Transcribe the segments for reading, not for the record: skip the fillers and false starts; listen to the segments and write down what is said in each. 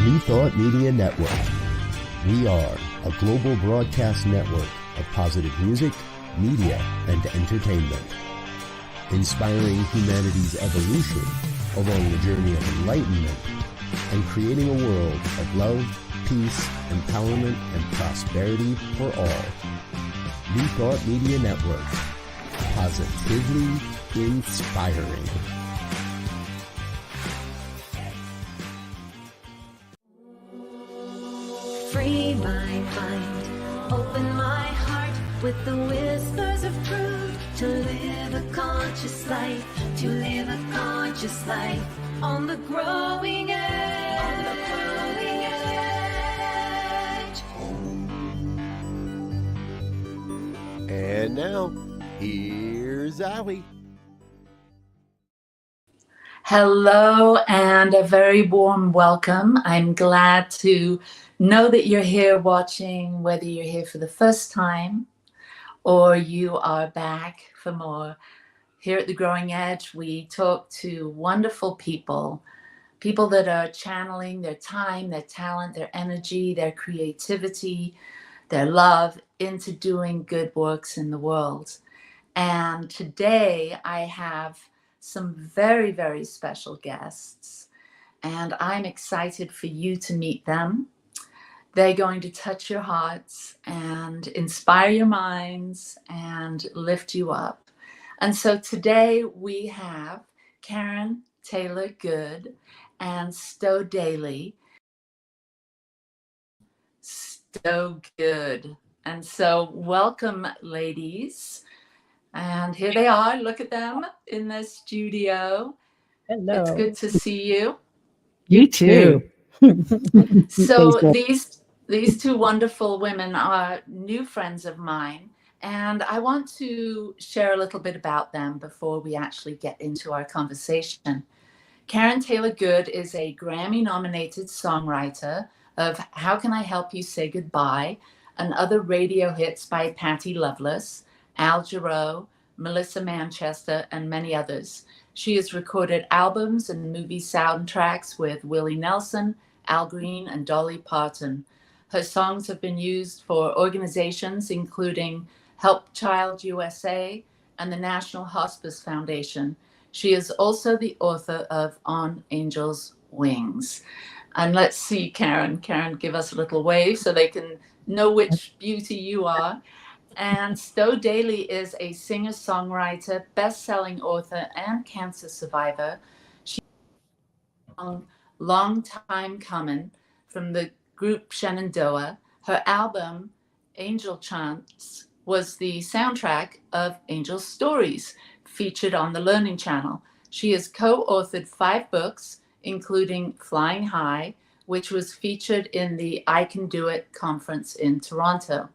New Thought Media Network. We are a global broadcast network of positive music, media, and entertainment, inspiring humanity's evolution along the journey of enlightenment and creating a world of love, peace, empowerment, and prosperity for all. New Thought Media Network. Positively inspiring. Free my mind, open my heart with the whispers of truth, to live a conscious life, to live a conscious life on the growing edge, on the growing edge. And now, here's Allie. Hello and a very warm welcome. I'm glad to know that you're here watching, whether you're here for the first time or you are back for more. Here at The Growing Edge, we talk to wonderful people that are channeling their time, their talent, their energy, their creativity, their love into doing good works in the world. And today I have some very, very special guests, and I'm excited for you to meet them. They're going to touch your hearts and inspire your minds and lift you up. And so today we have Karen Taylor Good and Stowe Daly. Stowegood. And so welcome, ladies. And here they are. Look at them in the studio. Hello. It's good to see you. You too. So these two wonderful women are new friends of mine, and I want to share a little bit about them before we actually get into our conversation. Karen Taylor Good is a Grammy-nominated songwriter of How Can I Help You Say Goodbye and other radio hits by Patti Loveless, Al Jarreau, Melissa Manchester, and many others. She has recorded albums and movie soundtracks with Willie Nelson, Al Green, and Dolly Parton. Her songs have been used for organizations including Help Child USA and the National Hospice Foundation. She is also the author of On Angel's Wings. And let's see, Karen. Karen, give us a little wave so they can know which beauty you are. And Stowe Daly is a singer-songwriter, best-selling author, and cancer survivor. She's a long time coming from the group Shenandoah. Her album, Angel Chants, was the soundtrack of Angel Stories, featured on the Learning Channel. She has co-authored 5 books, including Flying High, which was featured in the I Can Do It conference in Toronto.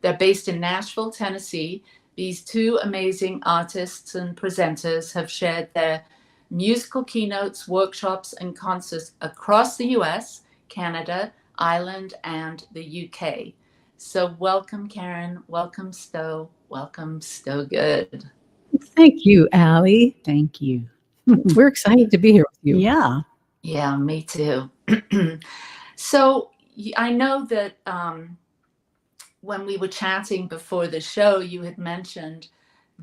They're based in Nashville, Tennessee. These two amazing artists and presenters have shared their musical keynotes, workshops, and concerts across the US, Canada, Ireland, and the UK. So welcome, Karen. Welcome, Stowe. Welcome, Stowegood. Thank you, Allie. Thank you. We're excited to be here with you. Yeah. Yeah, me too. So I know that when we were chatting before the show, you had mentioned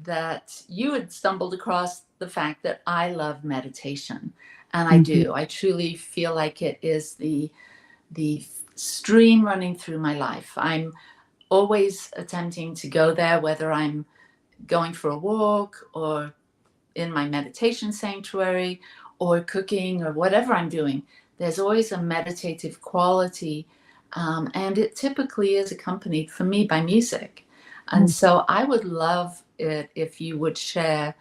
that you had stumbled across the fact that I love meditation. And I do. I truly feel like it is the stream running through my life. I'm always attempting to go there, whether I'm going for a walk or in my meditation sanctuary or cooking or whatever I'm doing. There's always a meditative quality. And it typically is accompanied for me by music. And so I would love it if you would share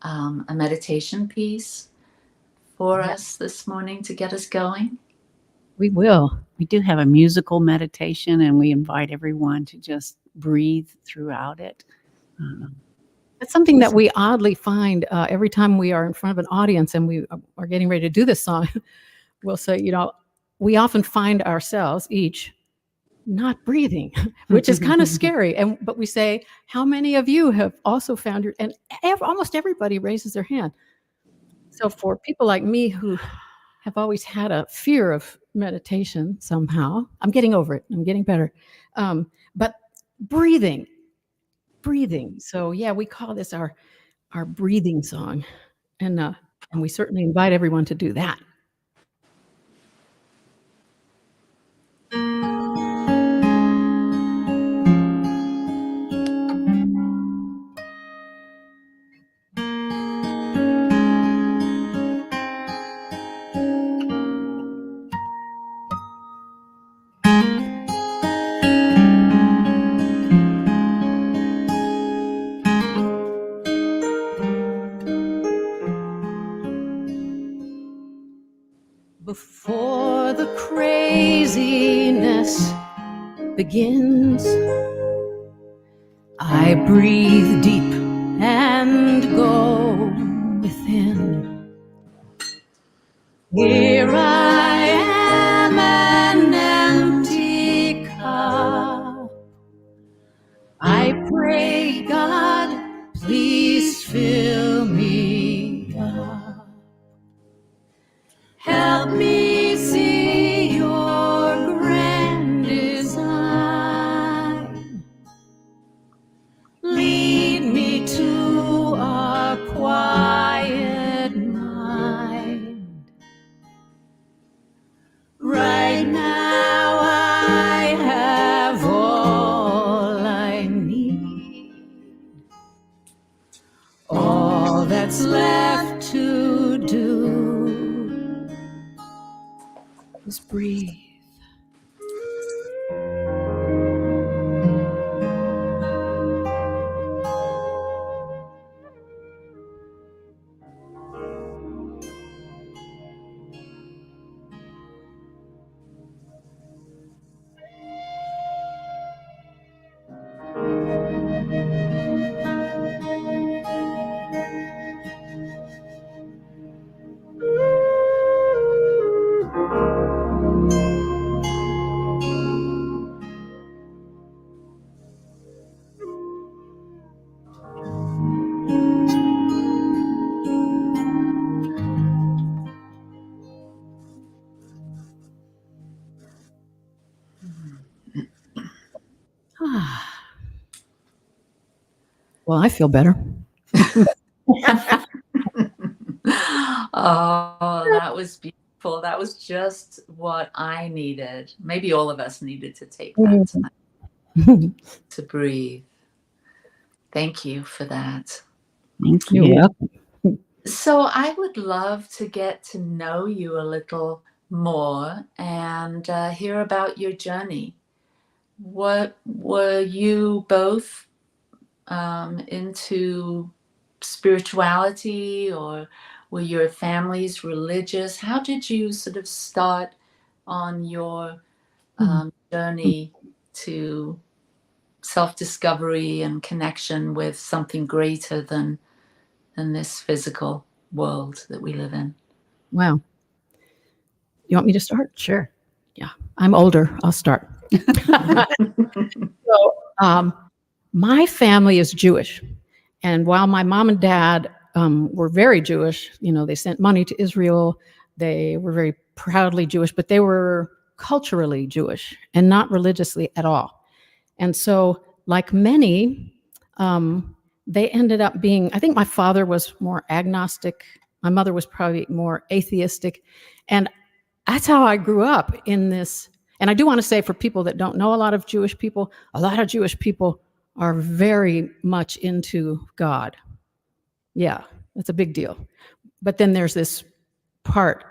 a meditation piece for us this morning to get us going. We will. We do have a musical meditation, and we invite everyone to just breathe throughout it. It's something that we oddly find every time we are in front of an audience and we are getting ready to do this song. We'll say, we often find ourselves each not breathing, which is kind of scary. But we say, how many of you have also found almost everybody raises their hand. So for people like me who have always had a fear of meditation somehow. I'm getting over it. I'm getting better. But breathing. So yeah, we call this our breathing song. And we certainly invite everyone to do that. Before the craziness begins, I breathe deep and go within. Here I am, an empty cup. I pray, God, please fill me up. Help me see your grand design. Lead me to a quiet mind. Right now I have all I need. All that's left to do is breathe. Well, I feel better. Oh, that was beautiful. That was just what I needed. Maybe all of us needed to take that time to breathe. Thank you for that. Thank you. You're welcome. So I would love to get to know you a little more and hear about your journey. What were you both into spirituality, or were your families religious? How did you sort of start on your journey to self-discovery and connection with something greater than this physical world that we live in? Wow. You want me to start? Sure. Yeah. I'm older. I'll start. So, my family is Jewish. And while my mom and dad were very Jewish, they sent money to Israel. They were very proudly Jewish, but they were culturally Jewish and not religiously at all. And so, like many, they ended up being, I think my father was more agnostic. My mother was probably more atheistic. And that's how I grew up in this. And I do want to say, for people that don't know a lot of Jewish people are very much into God. Yeah, that's a big deal. But then there's this part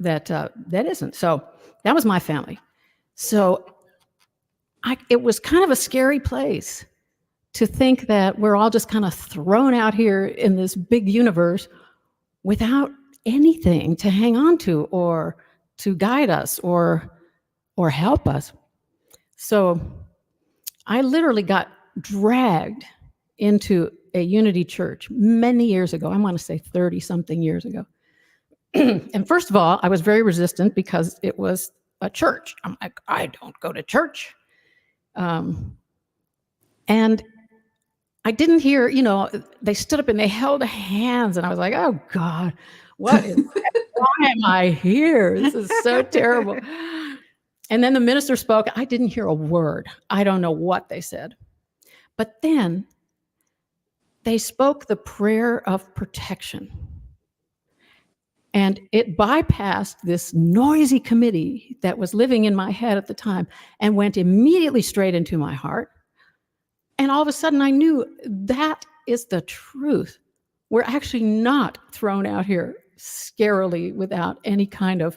that isn't. So that was my family. So it was kind of a scary place to think that we're all just kind of thrown out here in this big universe without anything to hang on to or to guide us or help us. So I literally got dragged into a Unity church many years ago. I want to say 30-something years ago. And first of all, I was very resistant because it was a church. I'm like, I don't go to church. And I didn't hear, they stood up and they held hands, and I was like, oh God, what is that? why am I here? This is so terrible. And then the minister spoke. I didn't hear a word. I don't know what they said. But then they spoke the prayer of protection. And it bypassed this noisy committee that was living in my head at the time and went immediately straight into my heart. And all of a sudden I knew that is the truth. We're actually not thrown out here scarily without any kind of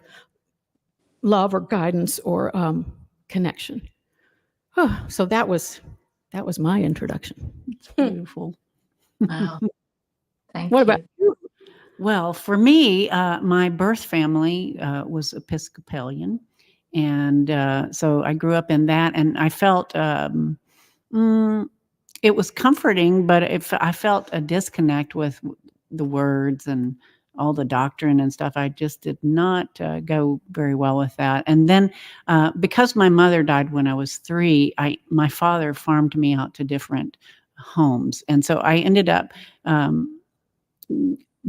love or guidance or connection. So that was my introduction. It's beautiful. Wow. Thank What you. about you? Well, for me, my birth family was Episcopalian. And so I grew up in that, and I felt it was comforting, but I felt a disconnect with the words and all the doctrine and stuff. I just did not go very well with that. And then because my mother died when I was 3, my father farmed me out to different homes. And so I ended up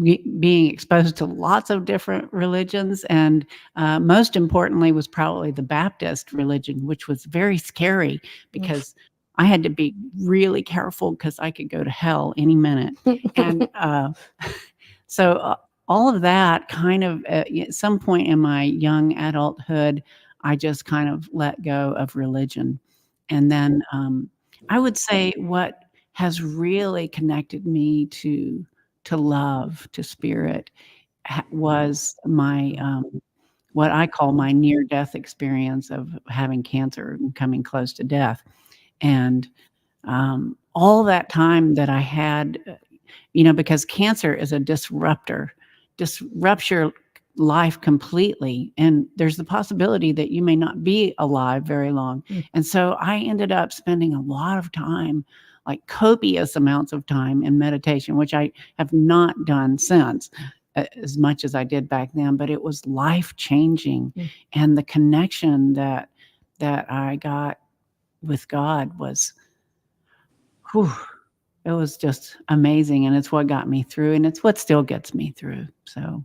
being exposed to lots of different religions. And most importantly was probably the Baptist religion, which was very scary because I had to be really careful because I could go to hell any minute. And so all of that kind of at some point in my young adulthood, I just kind of let go of religion. And then I would say what has really connected me to love, to spirit, was my what I call my near-death experience of having cancer and coming close to death. And all that time that I had, because cancer is a disruptor, disrupts your life completely. And there's the possibility that you may not be alive very long. And so I ended up spending a lot of time, like copious amounts of time in meditation, which I have not done since as much as I did back then, but it was life-changing. And the connection that I got with God was, it was just amazing. And it's what got me through, and it's what still gets me through. So.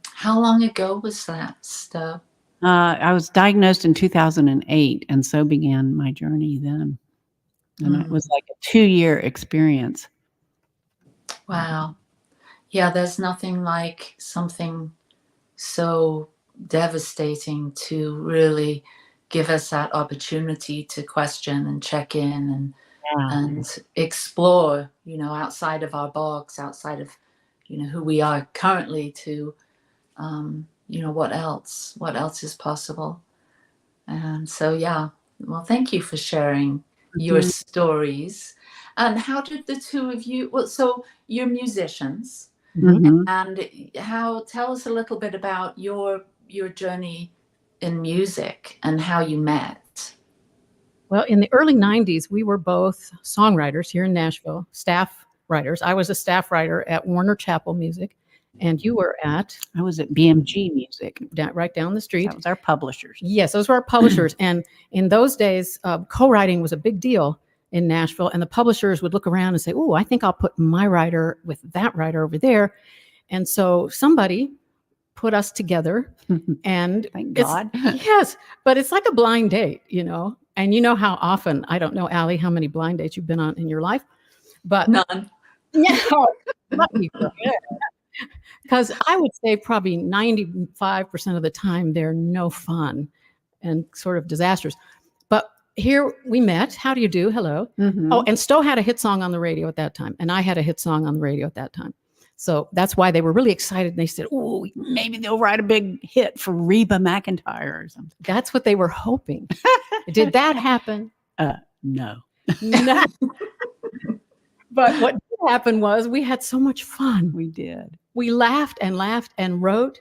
How long ago was that, Stowe? I was diagnosed in 2008, and so began my journey then. And it was like a 2-year experience. Wow. Yeah, there's nothing like something so devastating to really give us that opportunity to question and check in and explore, outside of our box, outside of, who we are currently, to, what else is possible. And so, yeah, well, thank you for sharing your stories. And how did the two of you, so you're musicians, and tell us a little bit about your journey in music and how you met. Well, in the early 90s, we were both songwriters here in Nashville, staff writers. I was a staff writer at Warner Chappell Music, and you were at? I was at BMG Music. Right down the street. That was our publishers. Yes, those were our publishers. And in those days, co-writing was a big deal in Nashville, and the publishers would look around and say, "Oh, I think I'll put my writer with that writer over there." And so somebody put us together, and thank God. Yes, but it's like a blind date, And you know how often, I don't know, Allie, how many blind dates you've been on in your life, but none. Because I would say probably 95% of the time they're no fun and sort of disastrous. But here we met. How do you do? Hello. Oh, and Stowe had a hit song on the radio at that time, and I had a hit song on the radio at that time. So that's why they were really excited. And they said, "Oh, maybe they'll write a big hit for Reba McEntire or something." That's what they were hoping. Did that happen? No. No. But what did happen was we had so much fun. We did. We laughed and wrote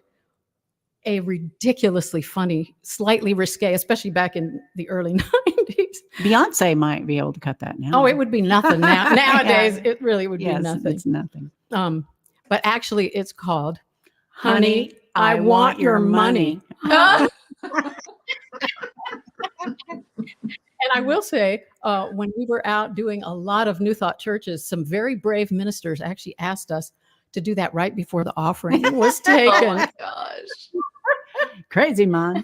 a ridiculously funny, slightly risque, especially back in the early 90s. Beyonce might be able to cut that now. Oh, it would be nothing now. Nowadays, it really would be Yes, nothing. it's nothing. But actually, it's called Honey, I Want Your Money. And I will say, when we were out doing a lot of New Thought churches, some very brave ministers actually asked us to do that right before the offering was Oh taken. my gosh. Crazy, man.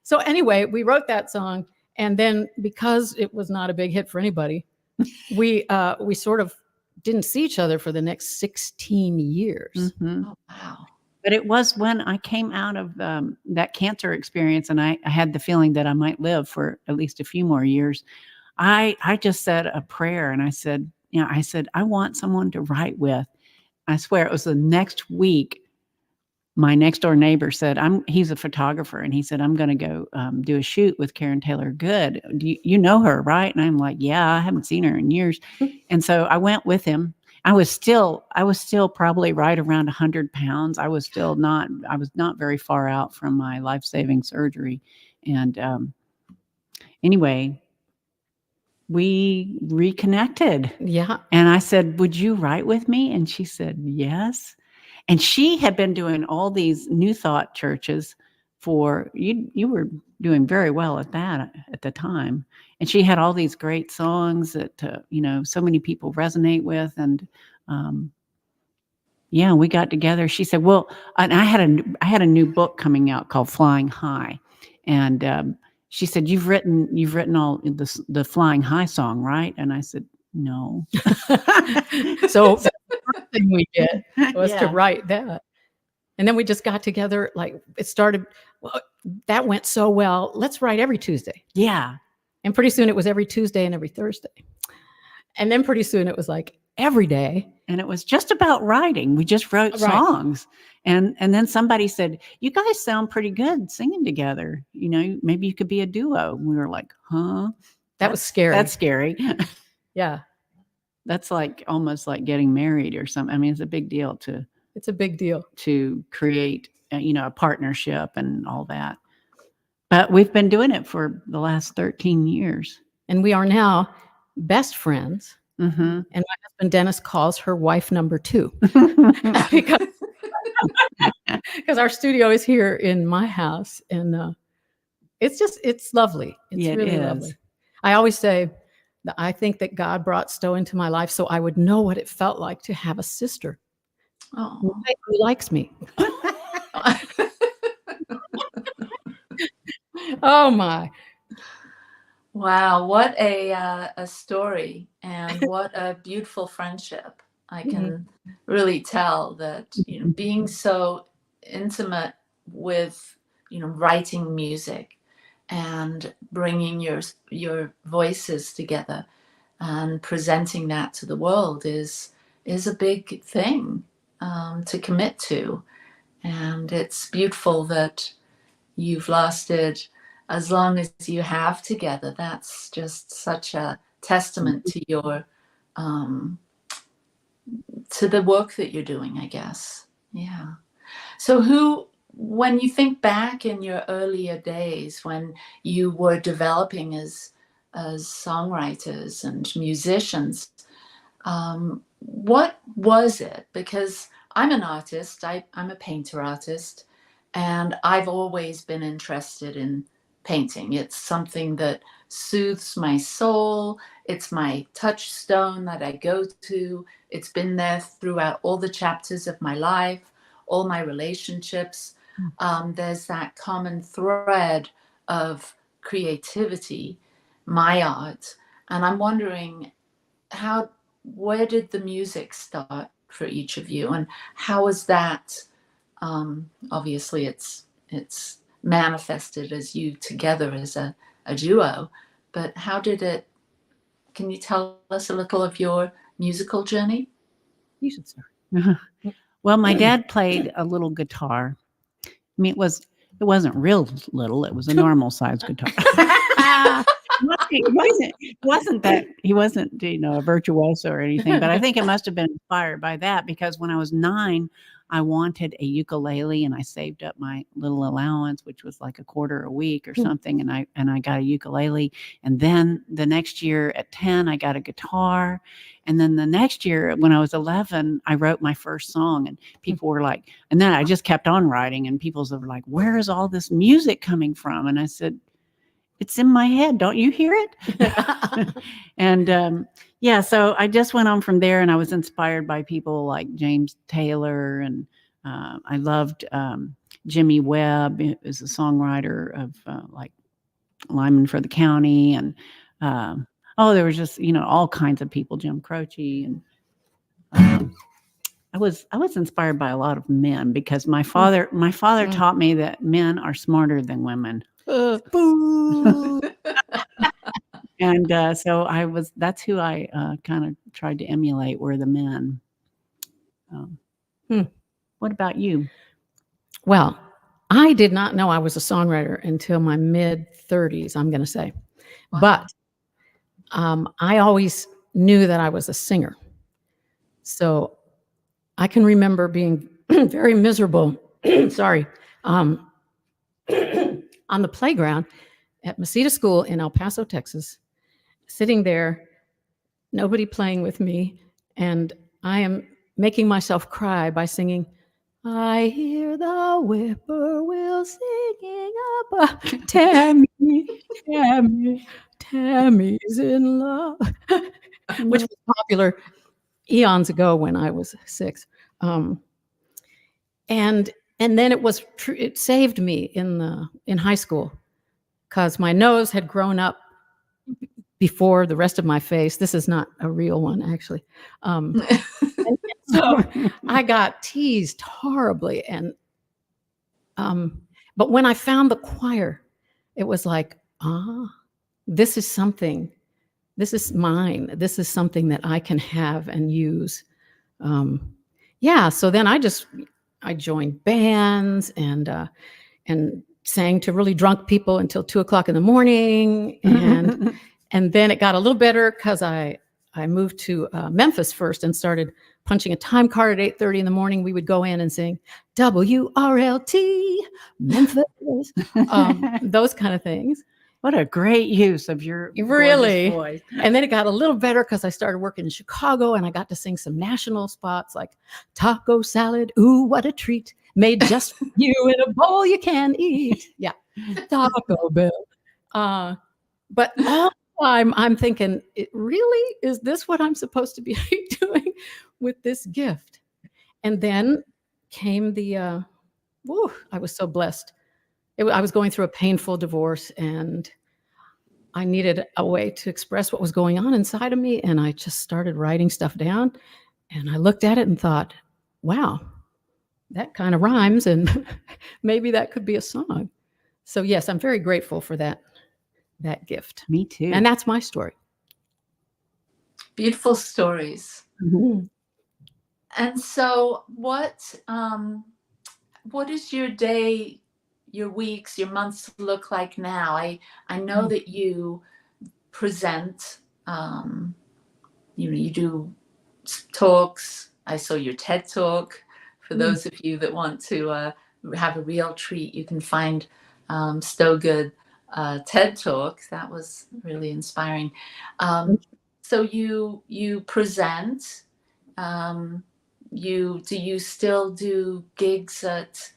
So anyway, we wrote that song, and then because it was not a big hit for anybody, we sort of didn't see each other for the next 16 years. Mm-hmm. Oh, wow. But it was when I came out of that cancer experience, and I had the feeling that I might live for at least a few more years. I just said a prayer, and I said, I want someone to write with. I swear it was the next week. My next door neighbor said, he's a photographer, and he said, I'm going to go do a shoot with Karen Taylor Good. Do you know her, right? And I'm like, yeah, I haven't seen her in years. And so I went with him. I was still probably right around 100 pounds. I was not very far out from my life-saving surgery. And anyway, we reconnected. Yeah. And I said, would you write with me? And she said, yes. And she had been doing all these New Thought churches for you were doing very well at that at the time. And she had all these great songs that, so many people resonate with. And we got together. She said, well, and I had a new book coming out called Flying High. And she said, you've written all the Flying High song, right? And I said, no. So the first thing we did was to Yeah. write that. And then we just got together, like it started, well, that went so well. Let's write every Tuesday. Yeah. And pretty soon it was every Tuesday and every Thursday. And then pretty soon it was like every day. And it was just about writing. We just wrote Right. songs. And then somebody said, you guys sound pretty good singing together. Maybe you could be a duo. And we were like, huh? That was scary. That's scary. Yeah. That's like almost like getting married or something. I mean, it's a big deal It's a big deal. to create, a partnership and all that. But we've been doing it for the last 13 years. And we are now best friends. Mm-hmm. And my husband, Dennis, calls her wife number 2 because our studio is here in my house. And it's lovely. It's Yeah, it really is. lovely. I always say that I think that God brought Stowe into my life so I would know what it felt like to have a sister Oh. who likes me. Oh my. Wow, what a story, and what a beautiful friendship. I can really tell that, being so intimate with, writing music and bringing your voices together and presenting that to the world is a big thing to commit to. And it's beautiful that you've lasted as long as you have together. That's just such a testament to your to the work that you're doing, I guess. Yeah. So when you think back in your earlier days when you were developing as songwriters and musicians, what was it? Because I'm an artist, I'm a painter artist, and I've always been interested in painting. It's something that soothes my soul. It's my touchstone that I go to. It's been there throughout all the chapters of my life, all my relationships. There's that common thread of creativity, my art. And I'm wondering, where did the music start for each of you? And how is that, obviously it's manifested as you together as a duo, but can you tell us a little of your musical journey? You should start. Well, my dad played a little guitar. I mean, it wasn't real little. It was a normal sized guitar. It wasn't that he wasn't, a virtuoso or anything, but I think it must have been inspired by that, because when I was 9, I wanted a ukulele, and I saved up my little allowance, which was like $0.25 a week or something. And I got a ukulele. And then the next year at 10, I got a guitar. And then the next year when I was 11, I wrote my first song, and people were like, and then I just kept on writing, and people were like, where is all this music coming from? And I said, it's in my head. Don't you hear it? And Yeah, so I just went on from there, and I was inspired by people like James Taylor, and I loved Jimmy Webb is a songwriter of like Lyman for the County, and there was just all kinds of people, Jim Croce, and I was inspired by a lot of men because my father taught me that men are smarter than women. Boo. And so that's who I kind of tried to emulate, were the men. What about you? Well, I did not know I was a songwriter until my mid-30s, I'm going to say. Wow. But I always knew that I was a singer. So I can remember being very miserable, sorry, on the playground at Mesita School in El Paso, Texas, sitting there, nobody playing with me, and I am making myself cry by singing, I hear the whippoorwill singing up, Tammy's in love, which was popular eons ago when I was 6. And then it saved me in high school because my nose had grown up before the rest of my face. This is not a real one, actually. And so I got teased horribly. And but when I found the choir, it was like, this is something. This is mine. This is something that I can have and use. So then I joined bands and sang to really drunk people until 2:00 in the morning. And then it got a little better because I moved to Memphis first and started punching a time card at 8:30 in the morning. We would go in and sing WRLT, Memphis, those kind of things. What a great use of your really voice. And then it got a little better because I started working in Chicago and I got to sing some national spots like taco salad, ooh, what a treat, made just for you in a bowl you can eat. Yeah, Taco Bell. But all the time I'm thinking, is this what I'm supposed to be doing with this gift? And then came I was so blessed. I was going through a painful divorce and I needed a way to express what was going on inside of me. And I just started writing stuff down and I looked at it and thought, wow, that kind of rhymes and maybe that could be a song. So yes, I'm very grateful for that gift. Me too. And that's my story. Beautiful stories. Mm-hmm. And so what is your day, your weeks, your months look like now? I know that you present, you do talks. I saw your TED Talk. For those of you that want to have a real treat, you can find Stowegood TED Talk. That was really inspiring. So you present. Do you still do gigs at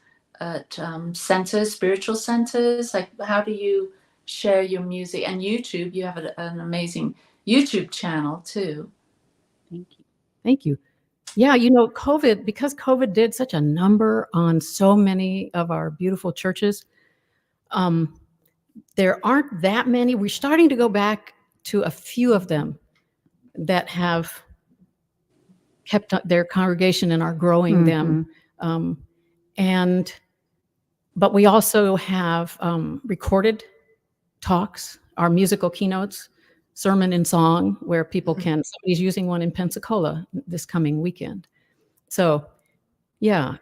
centers, spiritual centers? Like, how do you share your music? And YouTube, you have an amazing YouTube channel too. Thank you. Yeah, because COVID did such a number on so many of our beautiful churches, there aren't that many. We're starting to go back to a few of them that have kept their congregation and are growing them. But we also have recorded talks, our musical keynotes, sermon and song, where people somebody's using one in Pensacola this coming weekend. So, yeah.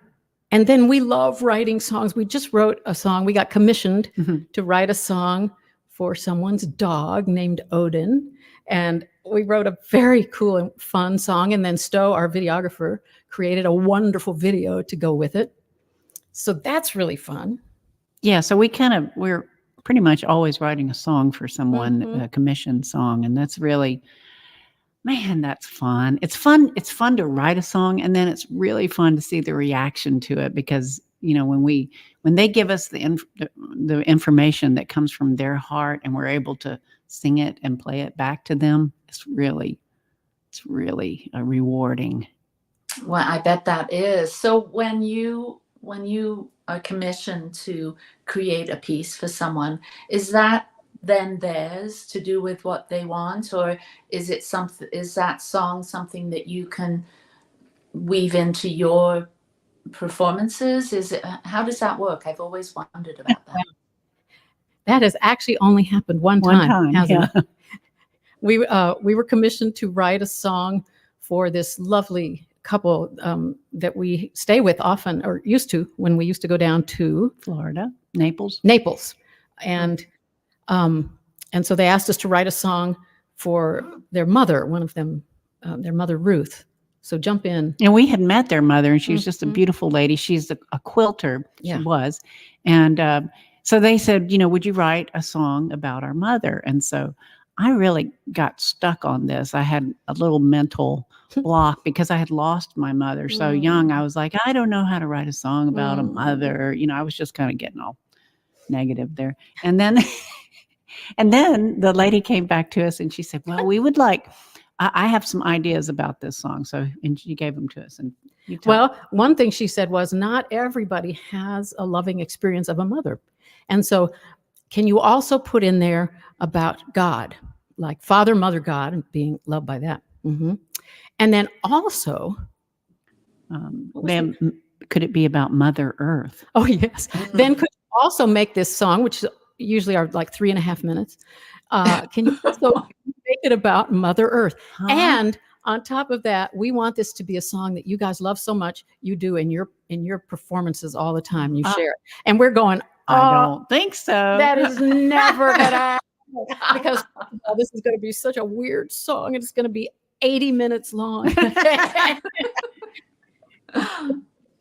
And then we love writing songs. We just wrote a song. We got commissioned to write a song for someone's dog named Odin. And we wrote a very cool and fun song. And then Stowe, our videographer, created a wonderful video to go with it. So that's really fun. Yeah. So we're pretty much always writing a song for someone, a commissioned song. And that's really, man, that's fun. It's fun. It's fun to write a song. And then it's really fun to see the reaction to it because, when they give us the information that comes from their heart and we're able to sing it and play it back to them, it's really, it's really rewarding. Well, I bet that is. So when you are commissioned to create a piece for someone, is that then theirs to do with what they want, or is that song something that you can weave into your performances? How does that work? I've always wondered about that. That has actually only happened one time, hasn't it? We were commissioned to write a song for this lovely couple that we stay with often, or used to, when we used to go down to Florida, Naples. And so they asked us to write a song for their mother, one of them, their mother, Ruth. So jump in. And we had met their mother, and she was just a beautiful lady. She's a quilter. She was. And so they said, would you write a song about our mother? And so I really got stuck on this. I had a little mental block because I had lost my mother so young. I was like, I don't know how to write a song about a mother. I was just kind of getting all negative there. And then the lady came back to us and she said, well, we would like, I have some ideas about this song. And she gave them to us. And one thing she said was, not everybody has a loving experience of a mother. And so can you also put in there about God, like Father, Mother, God, and being loved by that? Mm-hmm. And then also, could it be about Mother Earth? Oh, yes. Then could you also make this song, which usually are like 3.5 minutes. Can you also make it about Mother Earth? And on top of that, we want this to be a song that you guys love so much. You do in your performances all the time. You share it. And we're going, I don't think so. That is never going to happen. Because this is going to be such a weird song. It's going to be 80 minutes long.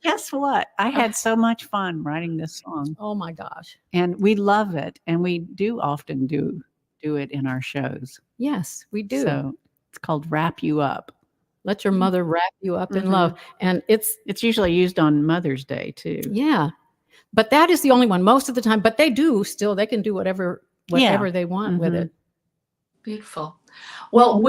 Guess what? I had so much fun writing this song. Oh my gosh. And we love it. And we do often do it in our shows. Yes, we do. So it's called Wrap You Up. Let your mother wrap you up in love. And it's usually used on Mother's Day too. Yeah. But that is the only one most of the time. But they can do whatever they want with it. Beautiful. Well,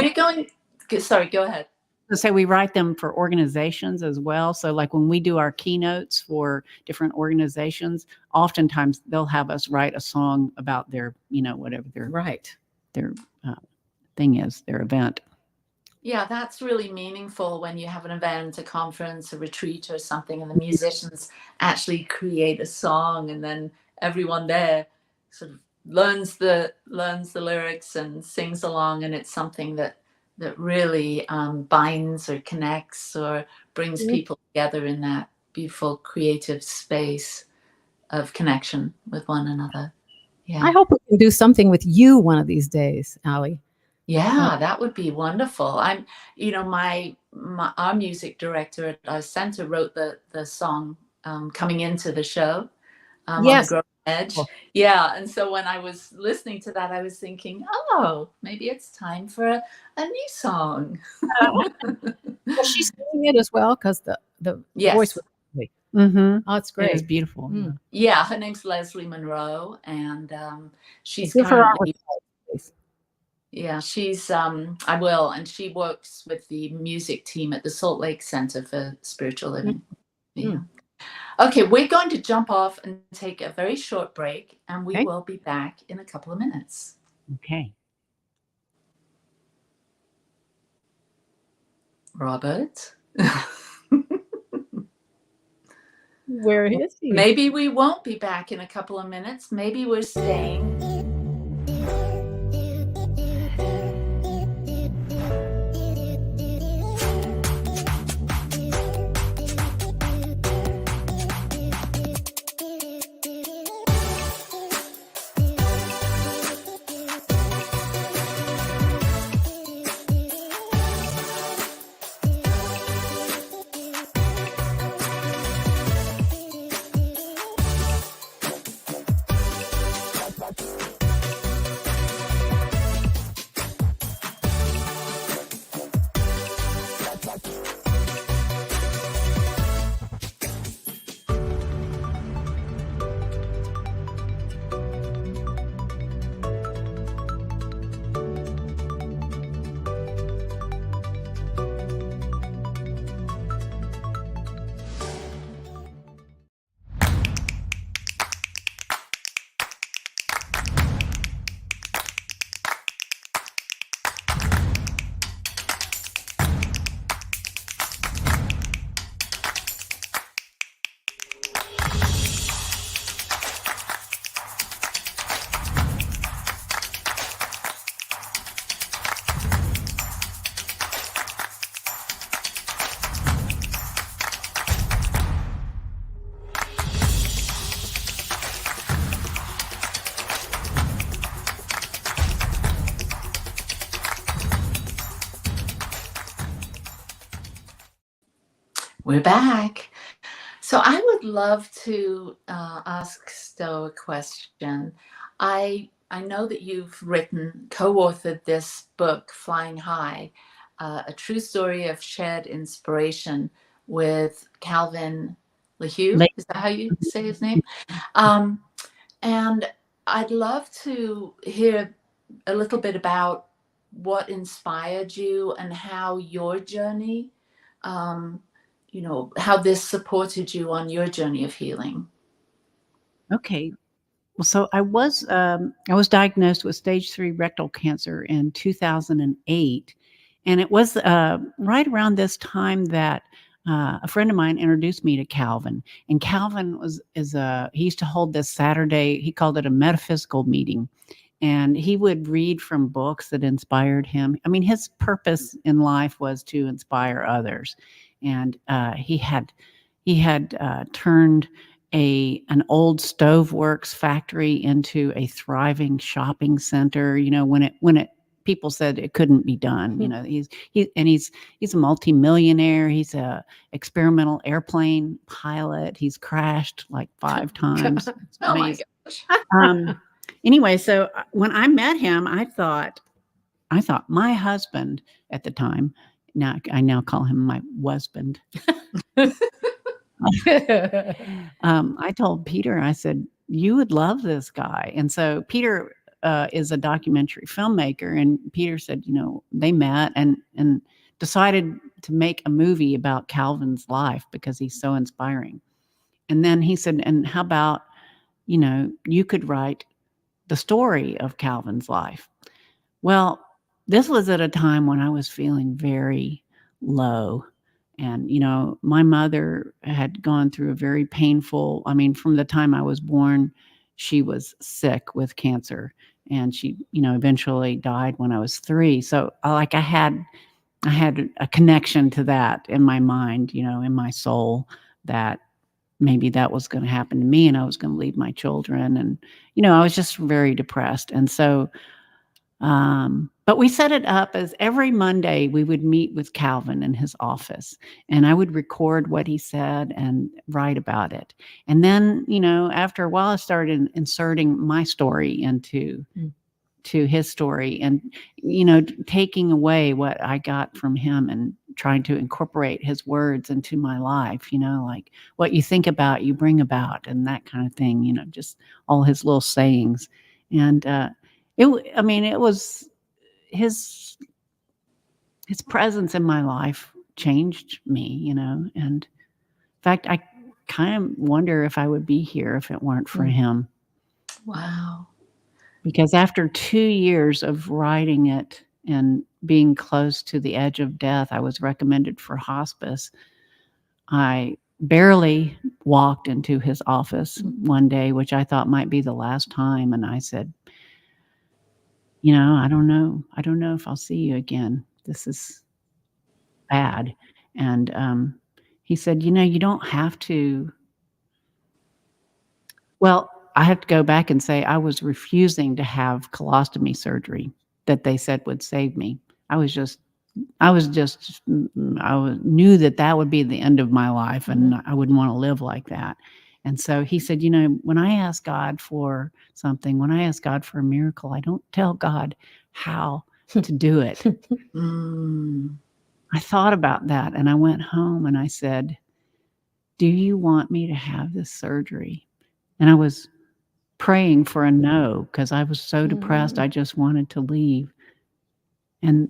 sorry, go ahead. So we write them for organizations as well. So like when we do our keynotes for different organizations, oftentimes they'll have us write a song about their, whatever their thing is, their event. Yeah, that's really meaningful when you have an event, a conference, a retreat or something, and the musicians actually create a song, and then everyone there sort of learns the lyrics and sings along, and it's something that really binds or connects or brings people together in that beautiful creative space of connection with one another. Yeah. I hope we can do something with you one of these days, Allie. Yeah, that would be wonderful. Our music director at our center wrote the song coming into the show. Yes. On the Growing Edge. Yeah. And so when I was listening to that, I was thinking, oh, maybe it's time for a new song. Well, she's singing it as well because the voice was lovely. Oh, it's great. It's beautiful. Yeah, her name's Leslie Monroe, and she's she's I will, and she works with the music team at the Salt Lake Center for Spiritual Living. Yeah. Okay, we're going to jump off and take a very short break, and we will be back in a couple of minutes. Okay. Robert? Where is he? Maybe we won't be back in a couple of minutes. Maybe we're staying. We're back. So I would love to ask Stowe a question. I know that you've co-authored this book, Flying High, a true story of shared inspiration with Calvin LaHue. Is that how you say his name? And I'd love to hear a little bit about what inspired you and how your journey, how this supported you on your journey of healing. Okay. Well, so I was diagnosed with stage 3 rectal cancer in 2008, and it was right around this time that a friend of mine introduced me to Calvin. And Calvin he used to hold this Saturday. He called it a metaphysical meeting, and he would read from books that inspired him. I mean, his purpose in life was to inspire others, and he had turned an old Stoveworks factory into a thriving shopping center. When people said it couldn't be done. He's a multimillionaire. He's a experimental airplane pilot. He's crashed like 5 times. Oh my gosh. Anyway, so when I met him, I thought my husband at the time. I now call him my husband. I told Peter, I said, you would love this guy. And so Peter is a documentary filmmaker, and Peter said, they met and decided to make a movie about Calvin's life because he's so inspiring. And then he said, and how about, you could write the story of Calvin's life. Well, this was at a time when I was feeling very low. And, my mother had gone through a very painful, from the time I was born, she was sick with cancer, and she, eventually died when I was 3. So I had a connection to that in my mind, in my soul, that maybe that was going to happen to me and I was going to leave my children. And, I was just very depressed. And so, but we set it up as every Monday we would meet with Calvin in his office, and I would record what he said and write about it. And then, after a while, I started inserting my story into his story, and, taking away what I got from him and trying to incorporate his words into my life, like what you think about, you bring about, and that kind of thing, just all his little sayings. And, it was his presence in my life changed me, and in fact, I kind of wonder if I would be here if it weren't for him. Wow. Because after 2 years of writing it and being close to the edge of death, I was recommended for hospice. I barely walked into his office one day, which I thought might be the last time. And I said, I don't know. I don't know if I'll see you again. This is bad. And he said, you don't have to. Well, I have to go back and say I was refusing to have colostomy surgery that they said would save me. I knew that would be the end of my life, and I wouldn't want to live like that. And so he said, when I ask God for something, when I ask God for a miracle, I don't tell God how to do it. I thought about that, and I went home and I said, do you want me to have this surgery? And I was praying for a no, because I was so depressed. I just wanted to leave. And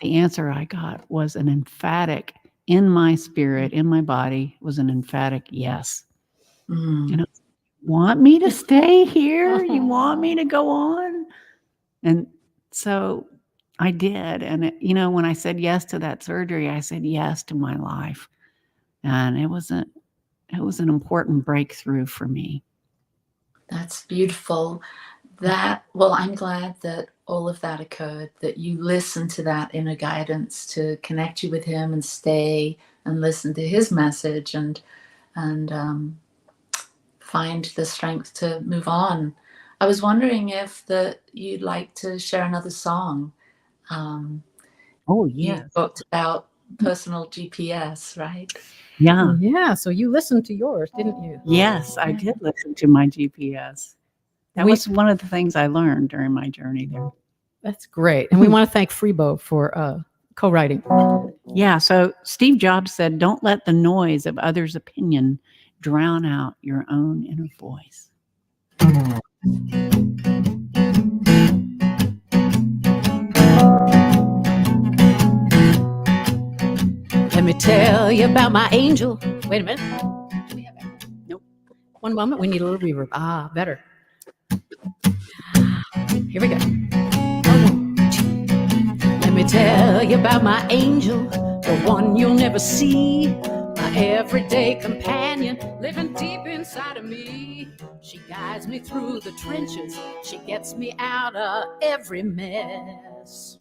the answer I got was an emphatic, in my spirit, in my body, was an emphatic yes. Want me to stay here? You want me to go on? And so I did. And, when I said yes to that surgery, I said yes to my life. And it was an important breakthrough for me. That's beautiful. I'm glad that all of that occurred, that you listened to that inner guidance to connect you with him and stay and listen to his message and find the strength to move on. I was wondering if you'd like to share another song. Oh, yes. You talked about personal GPS, right? Yeah. Yeah. So you listened to yours, didn't you? Yes, I did listen to my GPS. That We- was one of the things I learned during my journey there. That's great. And we want to thank Freebo for co-writing. Yeah. So Steve Jobs said, don't let the noise of others' opinion drown out your own inner voice. Let me tell you about my angel. Wait a minute. Do we have that? Nope. One moment. We need a little reverb. Ah, better. Here we go. Let me tell you about my angel, the one you'll never see. My everyday companion, living deep inside of me. She guides me through the trenches. She gets me out of every mess.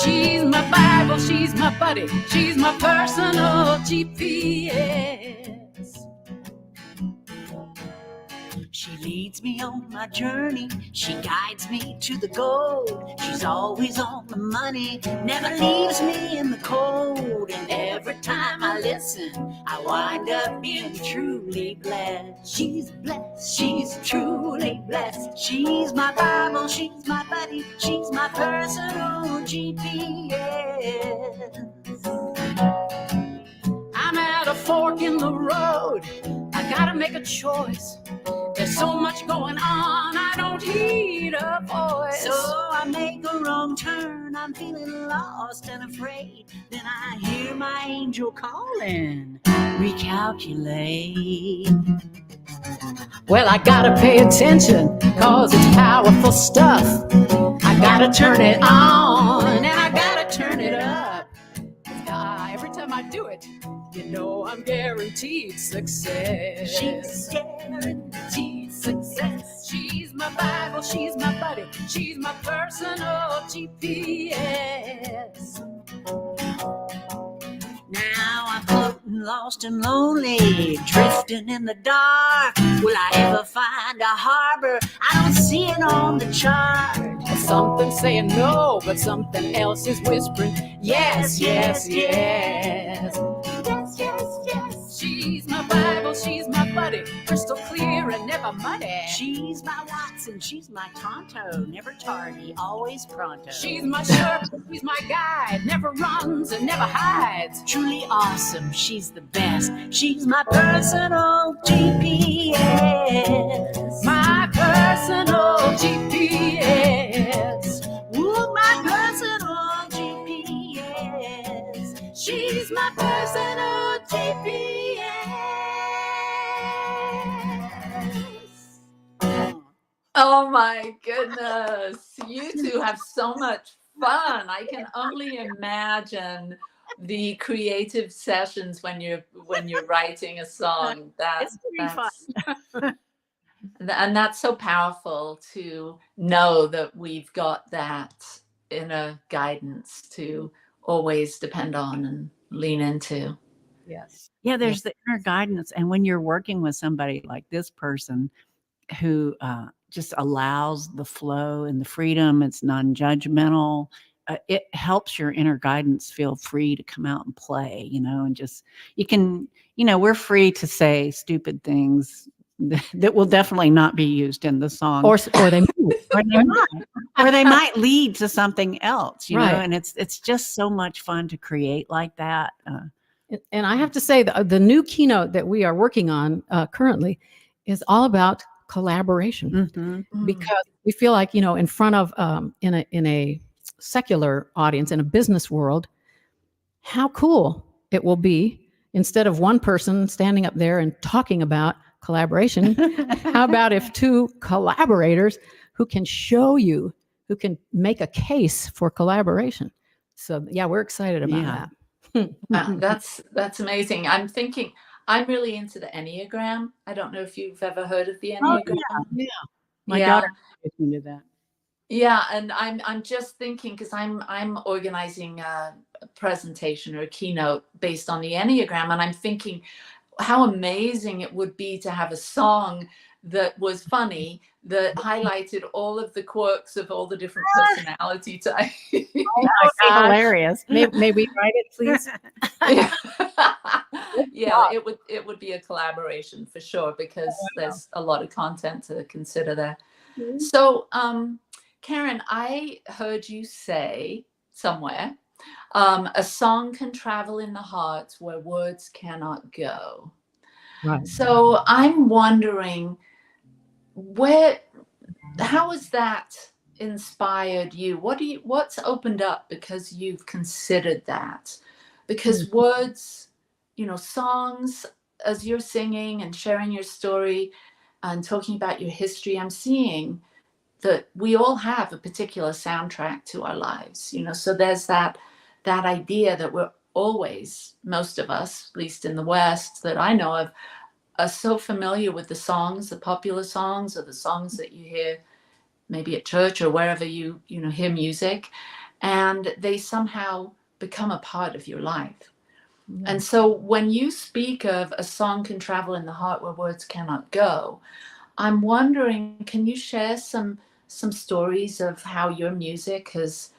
She's my Bible, she's my buddy, she's my personal GPS. She leads me on my journey, she guides me to the goal. She's always on the money, never leaves me in the cold. And every time I listen, I wind up being truly blessed. She's blessed, she's truly blessed. She's my Bible, she's my buddy, she's my personal GPS. I'm at a fork in the road, I gotta make a choice. There's so much going on, I don't heed a voice. So I make a wrong turn, I'm feeling lost and afraid. Then I hear my angel calling, recalculate. Well, I gotta pay attention, cause it's powerful stuff. I gotta turn it on, and I gotta turn it up. Every time I do it, you know I'm guaranteed success. She's guaranteed success. She's my Bible, she's my buddy, she's my personal GPS. Now I'm floating, lost and lonely, drifting in the dark. Will I ever find a harbor? I don't see it on the chart. Something's saying no, but something else is whispering yes, yes, yes. Yes, yes, yes. She's my Bible, she's my buddy, crystal clear and never muddy. She's my Watson, she's my Tonto, never tardy, always pronto. She's my Sherpa, she's my guide, never runs and never hides. Truly awesome, she's the best, she's my personal GPS. My personal GPS. Ooh, my personal GPS. She's my personal GPS. Oh my goodness. You two have so much fun. I can only imagine the creative sessions when you're writing a song. It's pretty fun. And that's so powerful to know that we've got that inner guidance to always depend on and lean into. Yes. Yeah, there's the inner guidance. And when you're working with somebody like this person who just allows the flow and the freedom, it's non-judgmental, it helps your inner guidance feel free to come out and play, and just, you can, we're free to say stupid things that will definitely not be used in the song. Or they might. Or they might lead to something else, Right. and it's just so much fun to create like that. And I have to say, the new keynote that we are working on currently is all about collaboration, Mm-hmm. because we feel like, in front of in a secular audience, in a business world, how cool it will be, instead of one person standing up there and talking about collaboration, how about if two collaborators who can show you, who can make a case for collaboration? So yeah, we're excited about that. That's amazing. I'm really into the Enneagram. I don't know if you've ever heard of the Enneagram. Oh, yeah. My daughter is into that. Yeah, and I'm just thinking, because I'm organizing a presentation or a keynote based on the Enneagram, and I'm thinking how amazing it would be to have a song that was funny, that highlighted all of the quirks of all the different personality types. Oh my gosh. Hilarious. May we write it, please? Yeah, it would be a collaboration for sure, because there's a lot of content to consider there. So, Karen, I heard you say somewhere, a song can travel in the heart where words cannot go. Right. So I'm wondering, how has that inspired you? What's opened up because you've considered that? Because words, songs, as you're singing and sharing your story and talking about your history, I'm seeing that we all have a particular soundtrack to our lives, so there's that idea that we're always, most of us, at least in the West that I know of, are so familiar with the songs, the popular songs, or the songs that you hear maybe at church or wherever you hear music, and they somehow become a part of your life. Yeah. And so when you speak of a song can travel in the heart where words cannot go, I'm wondering, can you share some stories of how your music has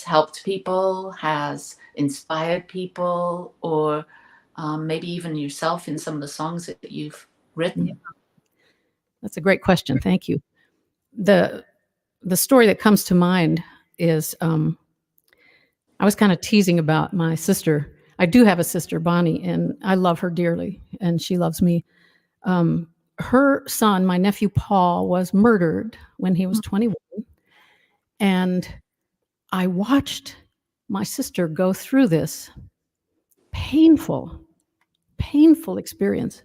helped people, has inspired people, or maybe even yourself in some of the songs that you've written? Yeah. That's a great question. Thank you. The story that comes to mind is I was kind of teasing about my sister. I do have a sister, Bonnie, and I love her dearly, and she loves me. Her son, my nephew Paul, was murdered when he was 21, and I watched my sister go through this painful experience,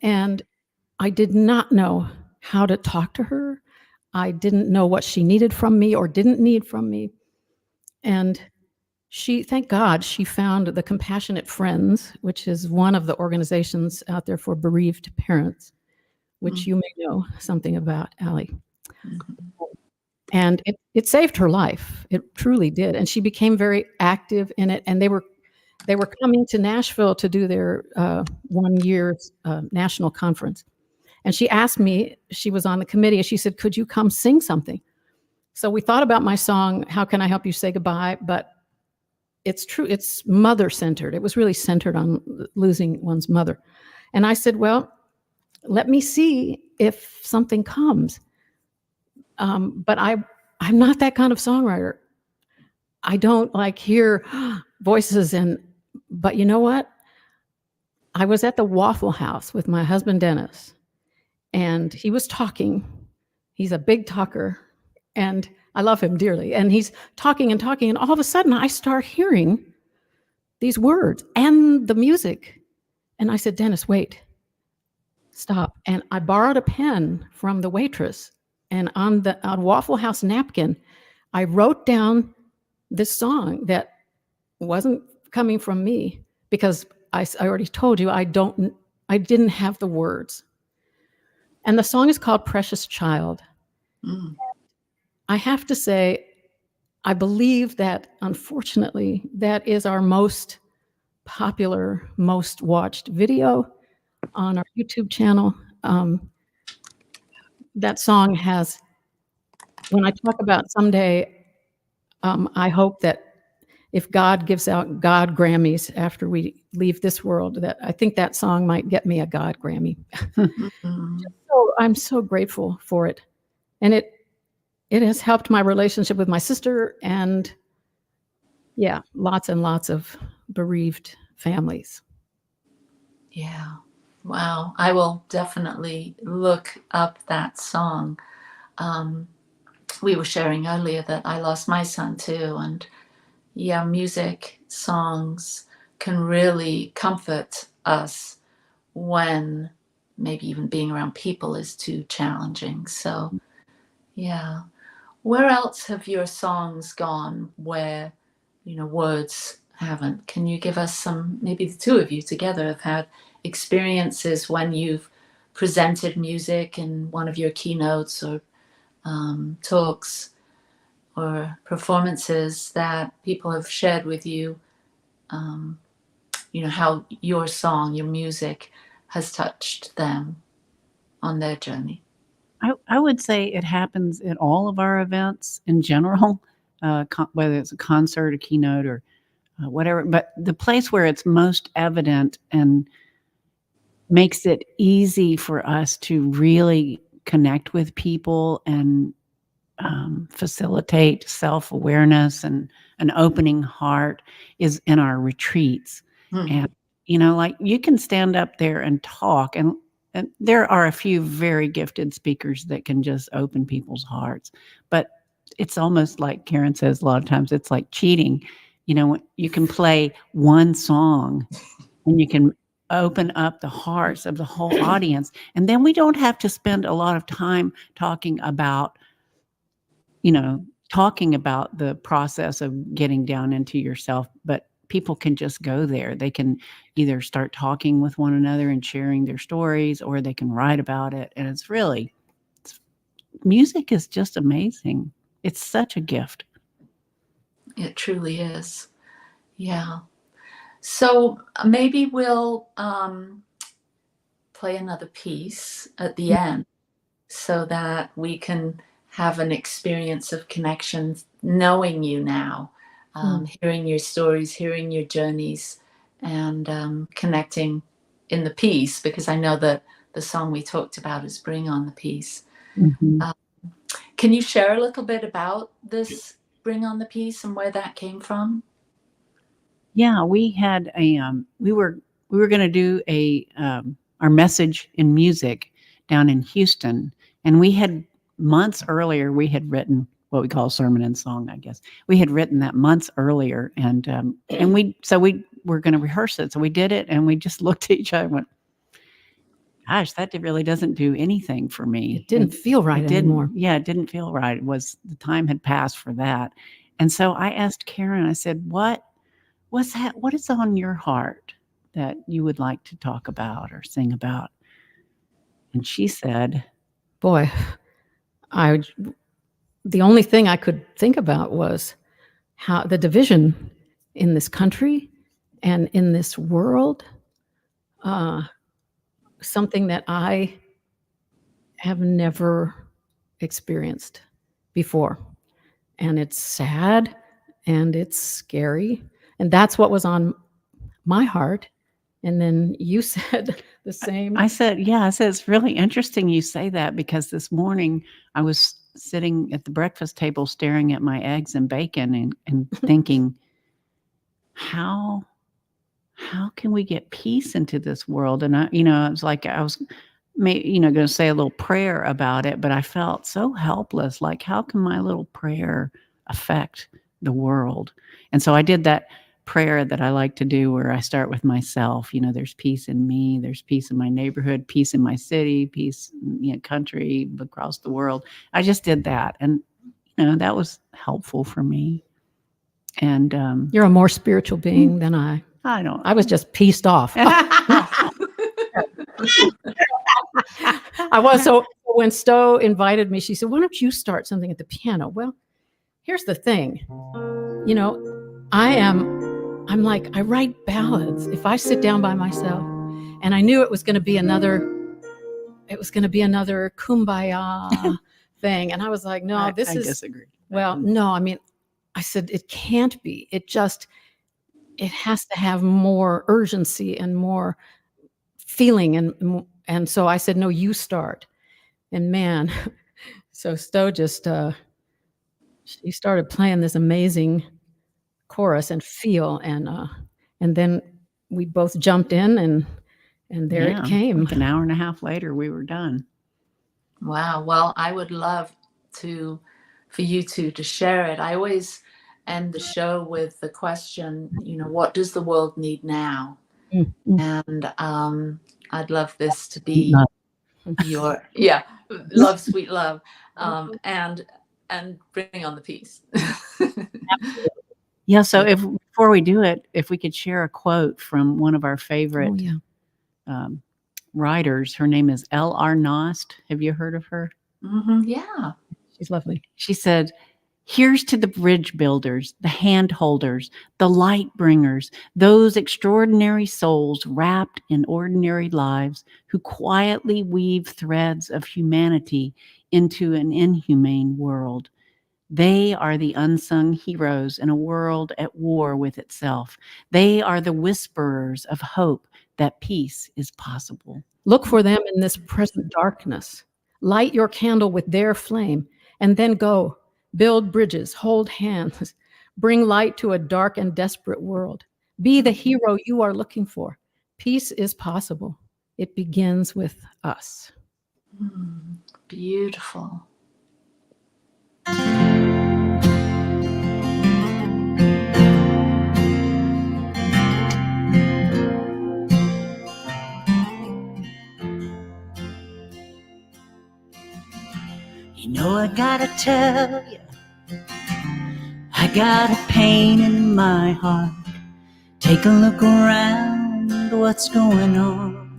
and I did not know how to talk to her. I didn't know what she needed from me or didn't need from me. And she, thank God, she found the Compassionate Friends, which is one of the organizations out there for bereaved parents, which you may know something about, Allie. And it saved her life. It truly did. And she became very active in it. And they were coming to Nashville to do their 1 year national conference. And she asked me, she was on the committee, and she said, could you come sing something? So we thought about my song, How Can I Help You Say Goodbye? But it's true, it's mother-centered. It was really centered on losing one's mother. And I said, well, let me see if something comes. But I'm not that kind of songwriter. I don't hear voices but you know what? I was at the Waffle House with my husband, Dennis, and he was talking. He's a big talker, and I love him dearly. And he's talking, and all of a sudden I start hearing these words and the music. And I said, Dennis, wait, stop. And I borrowed a pen from the waitress, and on Waffle House napkin, I wrote down this song that wasn't coming from me, because I already told you I didn't have the words. And the song is called Precious Child. I have to say, I believe that, unfortunately, that is our most popular, most watched video on our YouTube channel. That song has, when I talk about someday, I hope that if God gives out God Grammys after we leave this world, that I think that song might get me a God Grammy. So I'm so grateful for it. And it has helped my relationship with my sister, and lots and lots of bereaved families. Yeah. Wow. I will definitely look up that song. We were sharing earlier that I lost my son too. And music, songs can really comfort us when maybe even being around people is too challenging. So, where else have your songs gone where, words haven't? Can you give us some, maybe the two of you together have had experiences when you've presented music in one of your keynotes or talks or performances that people have shared with you, how your song, your music has touched them? on their journey? I would say it happens at all of our events in general, whether it's a concert, a keynote, or whatever. But the place where it's most evident and makes it easy for us to really connect with people and facilitate self-awareness and an opening heart is in our retreats. Mhm. And like you can stand up there and talk, and there are a few very gifted speakers that can just open people's hearts, but it's almost like Karen says a lot of times, it's like cheating. You can play one song and you can open up the hearts of the whole audience, and then we don't have to spend a lot of time talking about the process of getting down into yourself, but people can just go there. They can either start talking with one another and sharing their stories, or they can write about it. And music is just amazing. It's such a gift. It truly is. Yeah. So maybe we'll play another piece at the end so that we can have an experience of connection, knowing you now, hearing your stories, hearing your journeys, and connecting in the piece, because I know that the song we talked about is Bring on the Peace. Mm-hmm. Can you share a little bit about this Bring on the Peace and where that came from? Yeah, we had we were going to do our message in music down in Houston, and we had months earlier we had written what we call a sermon and song, I guess. We had written that months earlier, and we were going to rehearse it. So we did it, and we just looked at each other and went, gosh, that really doesn't do anything for me. It didn't feel right anymore. Yeah, it didn't feel right. The time had passed for that. And so I asked Karen, I said, what is on your heart that you would like to talk about or sing about? And she said, boy, the only thing I could think about was how the division in this country and in this world, something that I have never experienced before. And it's sad and it's scary. And that's what was on my heart. And then you said the same. I said, it's really interesting you say that, because this morning I was sitting at the breakfast table staring at my eggs and bacon and thinking, how can we get peace into this world? And it was like I was going to say a little prayer about it, but I felt so helpless. Like, how can my little prayer affect the world? And so I did that prayer that I like to do, where I start with myself. There's peace in me, there's peace in my neighborhood, peace in my city, peace in country, across the world. I just did that, and that was helpful for me. And you're a more spiritual being than I. I was just pieced off. I was. So when Stowe invited me, she said, why don't you start something at the piano? Well, here's the thing. I'm like, I write ballads. If I sit down by myself, and I knew it was going to be another kumbaya thing. And I was like, no, I disagree. Well, no, I mean, I said, it can't be. It has to have more urgency and more feeling. And so I said, no, you start. And man, so Stowe just, she started playing this amazing chorus and feel, and then we both jumped in, and there it came. Like an hour and a half later, we were done. Wow. Well, I would love for you two to share it. I always end the show with the question, what does the world need now? Mm-hmm. And I'd love this to be your love, sweet love, and bring on the peace. Yeah. So before we do it, if we could share a quote from one of our favorite writers. Her name is L.R. Nost. Have you heard of her? Mm-hmm. Yeah. She's lovely. She said, Here's to the bridge builders, the hand holders, the light bringers, those extraordinary souls wrapped in ordinary lives who quietly weave threads of humanity into an inhumane world. They are the unsung heroes in a world at war with itself. They are the whisperers of hope that peace is possible. Look for them in this present darkness. Light your candle with their flame, and then go. Build bridges, hold hands, bring light to a dark and desperate world. Be the hero you are looking for. Peace is possible. It begins with us. Beautiful. You know, I gotta tell you, I got a pain in my heart. Take a look around, what's going on?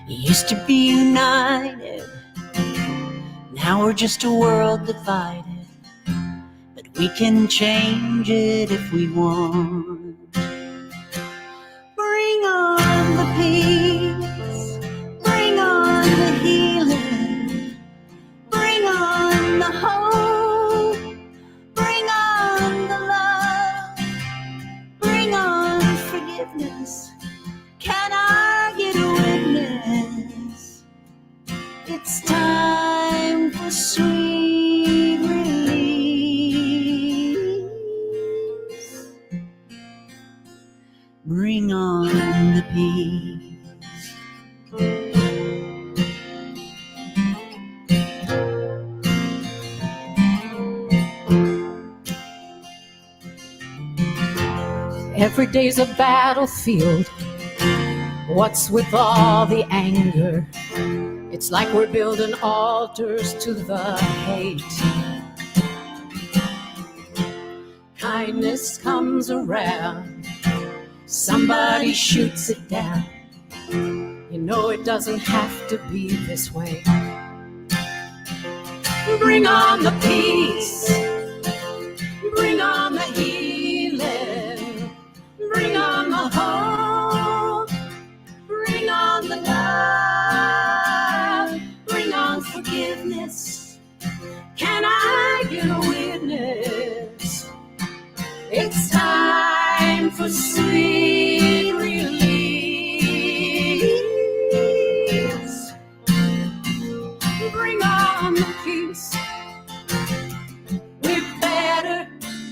We used to be united, now we're just a world divided. But we can change it if we want. Bring on the peace, bring on the healing, bring on the hope, bring on the love, bring on forgiveness. Can I get a witness? It's time for sweet release. Bring on the peace. Every day's a battlefield. What's with all the anger? It's like we're building altars to the hate. Kindness comes around, somebody shoots it down. You know it doesn't have to be this way. Bring on the peace, bring on the healing, bring on the hope, bring on the love, bring on forgiveness. Can I get a witness? It's time for sweet release. Bring on the peace. We're better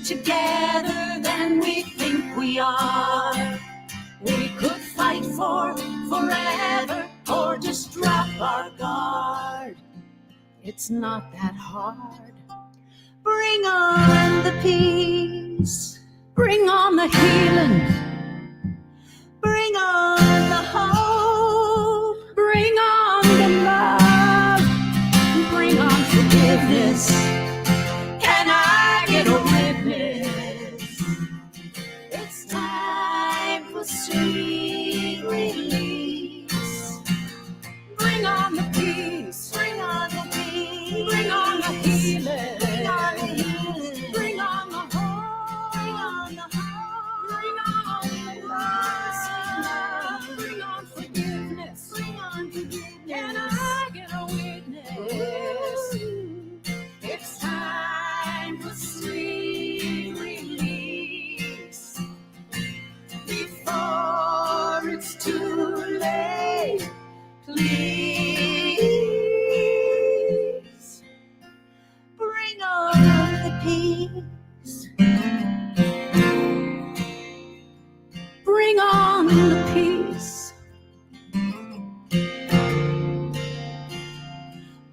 together than we think we are. We could fight for forever or just drop our guard. It's not that hard. Bring on the peace, Bring on the healing. bring on the hope, Bring on the love. Bring on forgiveness. can I get a witness? It's time for sweet release. Bring on the peace. Bring on the peace, Bring on the healing. bring on the healing, Bring on the hope. bring on the hope, Bring on the love. Bring on forgiveness. bring on forgiveness. Can I get a witness? It's time for sweet release. Before it's too late, please. Bring on the peace, Bring on the peace.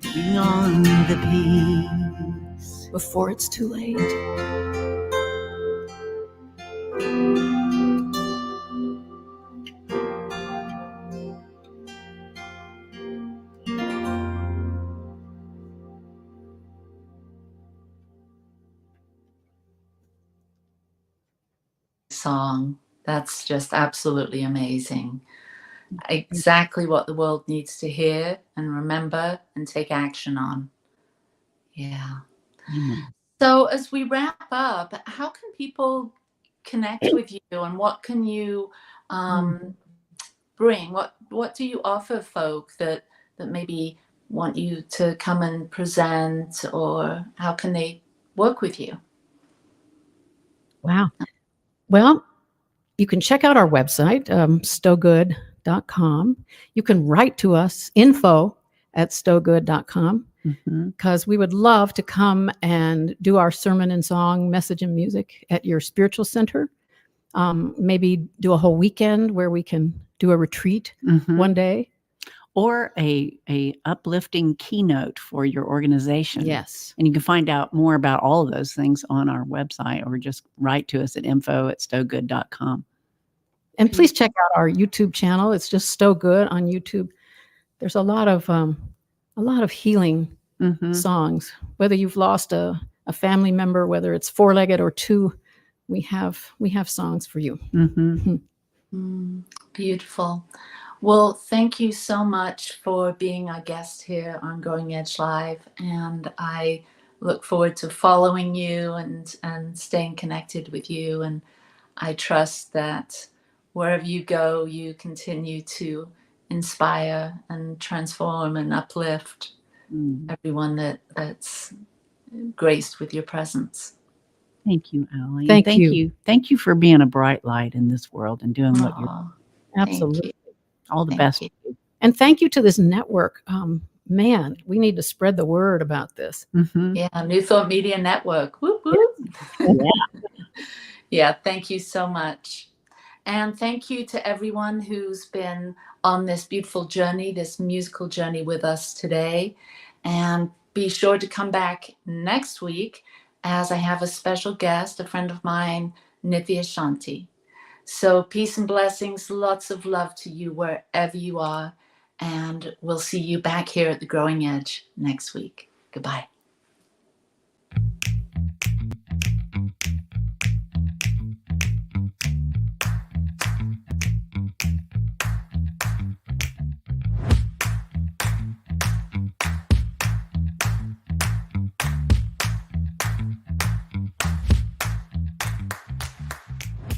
bring on the peace. Before it's too late. Song. That's just absolutely amazing. Exactly what the world needs to hear and remember and take action on. Yeah. Amen. So as we wrap up, how can people connect with you, and what can you bring? What do you offer folk that maybe want you to come and present, or how can they work with you? Wow. Well, you can check out our website, stowegood.com. You can write to us, info@stowegood.com, because we would love to come and do our sermon and song, message and music at your spiritual center. Maybe do a whole weekend where we can do a retreat one day. Or a uplifting keynote for your organization. Yes. And you can find out more about all of those things on our website, or just write to us at info@stowegood.com. And please check out our YouTube channel. It's just Stowegood on YouTube. There's a lot of healing songs. Whether you've lost a family member, whether it's four-legged or two, we have songs for you. Beautiful. Well, thank you so much for being our guest here on Growing Edge Live, and I look forward to following you and staying connected with you. And I trust that wherever you go, you continue to inspire and transform and uplift everyone that's graced with your presence. Thank you, Allie. Thank Thank you. you. Thank you for being a bright light in this world and doing what you're Aw, Absolutely. thank you. all the Thank best. you. And thank you to this network. Man, we need to spread the word about this. Yeah, New Thought Media Network. Whoop, whoop. Yeah, thank you so much. And thank you to everyone who's been on this beautiful journey, this musical journey with us today. And be sure to come back next week, as I have a special guest, a friend of mine, Nithya Shanti. So peace and blessings, lots of love to you wherever you are. And we'll see you back here at the Growing Edge next week. Goodbye.